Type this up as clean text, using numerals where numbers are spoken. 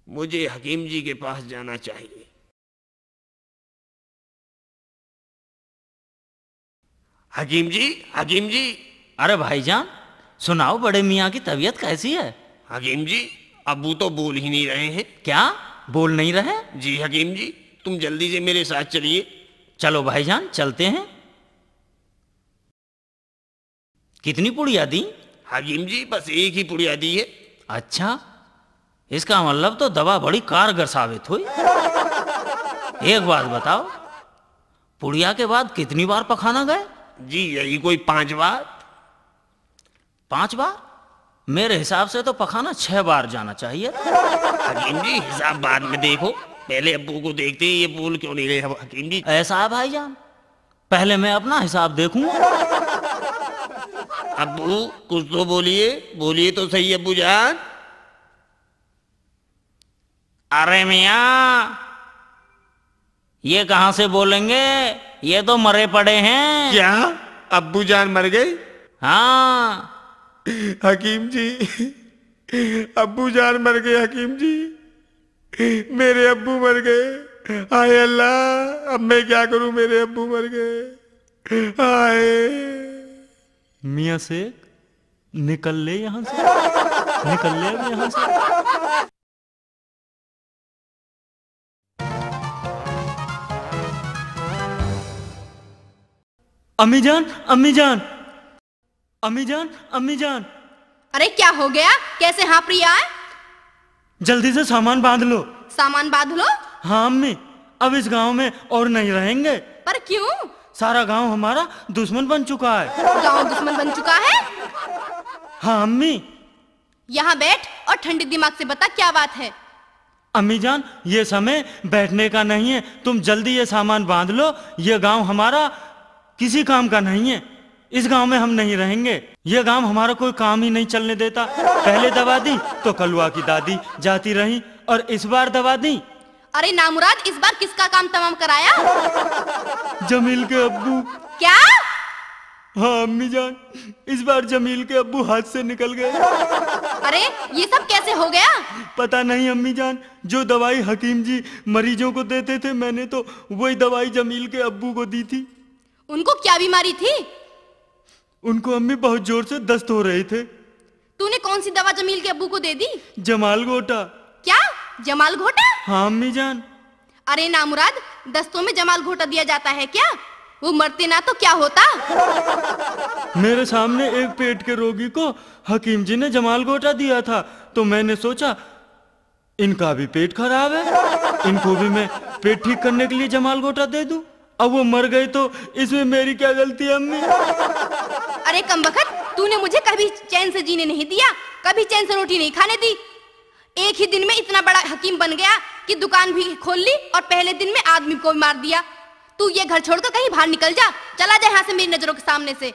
मुझे हकीम जी के पास जाना चाहिए। हकीम जी, हकीम जी। अरे भाईजान, सुनाओ, बड़े मियाँ की तबीयत कैसी है? हकीम जी, अब्बू तो बोल ही नहीं रहे हैं। क्या बोल नहीं रहे? जी हकीम जी, तुम जल्दी से मेरे साथ चलिए। चलो भाईजान, चलते हैं। कितनी पुड़िया दी? हकीम जी, बस एक ही पुड़िया दी है। अच्छा, इसका मतलब तो दवा बड़ी कारगर साबित हुई। एक बात बताओ, पुड़िया के बाद कितनी बार पखाना गए? जी यही कोई 5 बार। 5 बार? मेरे हिसाब से तो पखाना 6 बार जाना चाहिए। हकीम जी, हिसाब बाद में देखो, पहले अब्बू को देखते हैं ये बोल क्यों नहीं रहे। हकीम जी, ऐसा है भाईजान, पहले मैं अपना हिसाब देखूं। अब्बू कुछ तो बोलिए, बोलिए तो सही अब्बू जान। अरे मियाँ, ये कहां से बोलेंगे? ये तो मरे पड़े हैं। क्या अब्बू जान मर गए? हाँ। हकीम जी, अब्बू जान मर गए। हकीम जी, मेरे अब्बू मर गए। हाय अल्लाह, अब मैं क्या करूं, मेरे अब्बू मर गए। हाय। मियाँ शेख, निकल ले यहाँ से, निकल ले अब यहाँ से। अम्मी जान, अम्मी जान, अम्मी जान, अम्मी जान। अरे क्या हो गया? कैसे हाँफ रही है? जल्दी से सामान बांध लो। सामान बांध लो? हाँ अम्मी, अब इस गांव में और नहीं रहेंगे। पर क्यों? सारा गांव हमारा दुश्मन बन चुका है। गांव दुश्मन बन चुका है? हाँ अम्मी। यहाँ बैठ और ठंडे दिमाग से बता क्या बात है। अम्मी जान, ये समय बैठने का नहीं है, तुम जल्दी ये सामान बांध लो। ये गांव हमारा किसी काम का नहीं है। इस गांव में हम नहीं रहेंगे। ये गांव हमारा कोई काम ही नहीं चलने देता। पहले दवा दी तो कलुआ की दादी जाती रही, और इस बार दवा दी। अरे नामुराद, इस बार किसका काम तमाम कराया? जमील के अब्बू। क्या? हाँ अम्मी जान, इस बार जमील के अब्बू हाथ से निकल गए। अरे ये सब कैसे हो गया? पता नहीं अम्मी जान, जो दवाई हकीम जी मरीजों को देते थे, मैंने तो वही दवाई जमील के अब्बू को दी थी। उनको क्या बीमारी थी? उनको अम्मी बहुत जोर से दस्त हो रहे थे। तूने कौन सी दवा जमील के अब्बू को दे दी? जमाल गोटा। क्या? जमाल घोटा? हाँ अम्मी जान। अरे नामुराद, दस्तों में जमाल घोटा दिया जाता है क्या? वो मरते ना तो क्या होता? मेरे सामने एक पेट के रोगी को हकीम जी ने जमाल गोटा दिया था, तो मैंने सोचा इनका भी पेट खराब है, इनको भी मैं पेट ठीक करने के लिए जमाल गोटा दे दूं। अब वो मर गए तो इसमें मेरी क्या गलती है अम्मी? अरे कमबख्त, तूने मुझे कभी चैन से जीने नहीं दिया, कभी चैन से रोटी नहीं खाने दी। एक ही दिन में इतना बड़ा हकीम बन गया कि दुकान भी खोल ली और पहले दिन में आदमी को भी मार दिया। तू ये घर छोड़कर कहीं बाहर निकल जा, चला जा यहाँ से मेरी नजरों के सामने से।